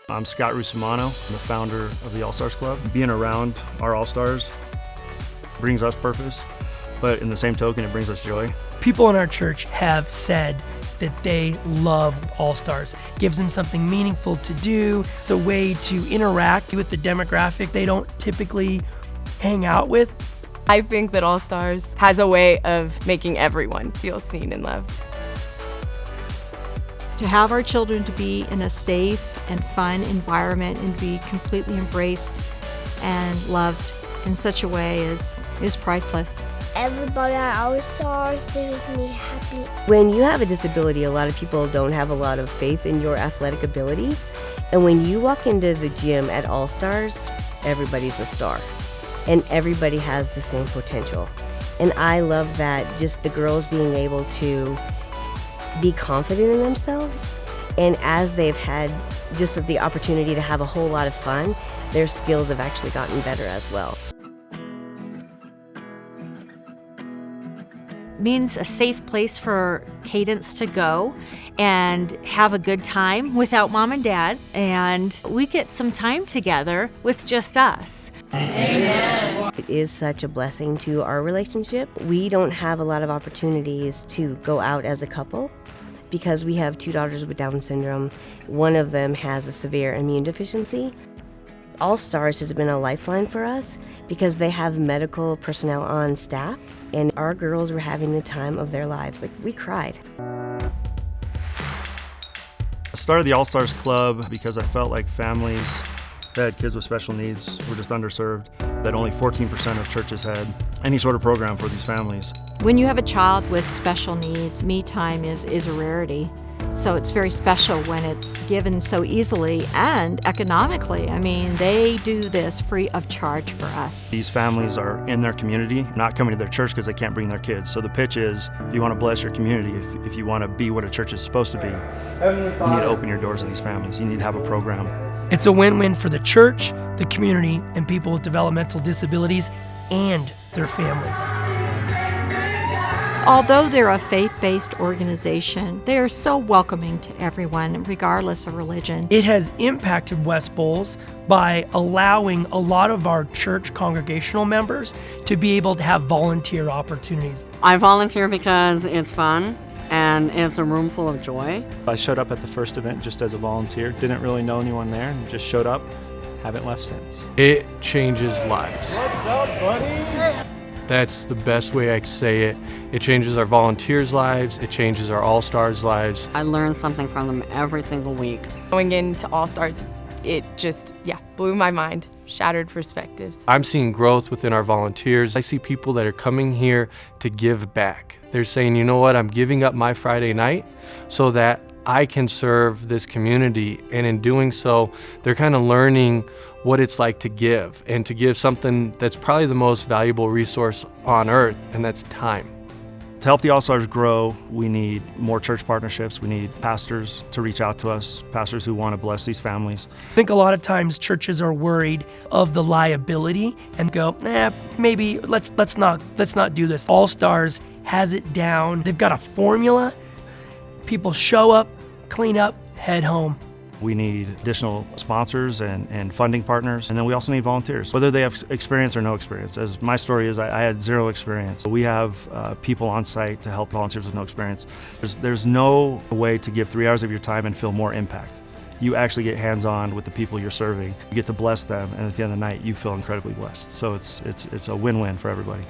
I'm Scott Rusumano. I'm the founder of the All-Stars Club. Being around our All-Stars brings us purpose, but in the same token, it brings us joy. People in our church have said that they love All-Stars. Gives them something meaningful to do. It's a way to interact with the demographic they don't typically hang out with. I think that All-Stars has a way of making everyone feel seen and loved. To have our children to be in a safe and fun environment and be completely embraced and loved in such a way is priceless. Everybody at All-Stars, they make me happy. When you have a disability, a lot of people don't have a lot of faith in your athletic ability. And when you walk into the gym at All-Stars, everybody's a star. And everybody has the same potential. And I love that, just the girls being able to be confident in themselves, and as they've had just the opportunity to have a whole lot of fun, their skills have actually gotten better as well. Means a safe place for Cadence to go and have a good time without mom and dad, and we get some time together with just us. Amen. It is such a blessing to our relationship. We don't have a lot of opportunities to go out as a couple because we have 2 daughters with Down syndrome. One of them has a severe immune deficiency. All-Stars has been a lifeline for us because they have medical personnel on staff, and our girls were having the time of their lives. Like, we cried. I started the All-Stars Club because I felt like families that had kids with special needs were just underserved, that only 14% of churches had any sort of program for these families. When you have a child with special needs, me time is a rarity. So it's very special when it's given so easily and economically. I mean, they do this free of charge for us. These families are in their community, not coming to their church because they can't bring their kids. So the pitch is, if you want to bless your community, if you want to be what a church is supposed to be, you need to open your doors to these families. You need to have a program. It's a win-win for the church, the community, and people with developmental disabilities and their families. Although they're a faith-based organization, they are so welcoming to everyone, regardless of religion. It has impacted West Bowles by allowing a lot of our church congregational members to be able to have volunteer opportunities. I volunteer because it's fun and it's a room full of joy. I showed up at the first event just as a volunteer, didn't really know anyone there, and just showed up, haven't left since. It changes lives. What's up, buddy? That's the best way I can say it. It changes our volunteers' lives, it changes our All-Stars' lives. I learn something from them every single week. Going into All-Stars, it just, blew my mind, shattered perspectives. I'm seeing growth within our volunteers. I see people that are coming here to give back. They're saying, you know what, I'm giving up my Friday night so that I can serve this community. And in doing so, they're kind of learning what it's like to give, and to give something that's probably the most valuable resource on earth, and that's time. To help the All-Stars grow, we need more church partnerships. We need pastors to reach out to us, pastors who want to bless these families. I think a lot of times churches are worried of the liability and go, maybe let's not do this. All-Stars has it down. They've got a formula. People show up, clean up, head home. We need additional sponsors and funding partners, and then we also need volunteers, whether they have experience or no experience. As my story is, I had 0 experience. We have people on site to help volunteers with no experience. There's no way to give 3 hours of your time and feel more impact. You actually get hands-on with the people you're serving. You get to bless them, and at the end of the night, you feel incredibly blessed. So it's a win-win for everybody.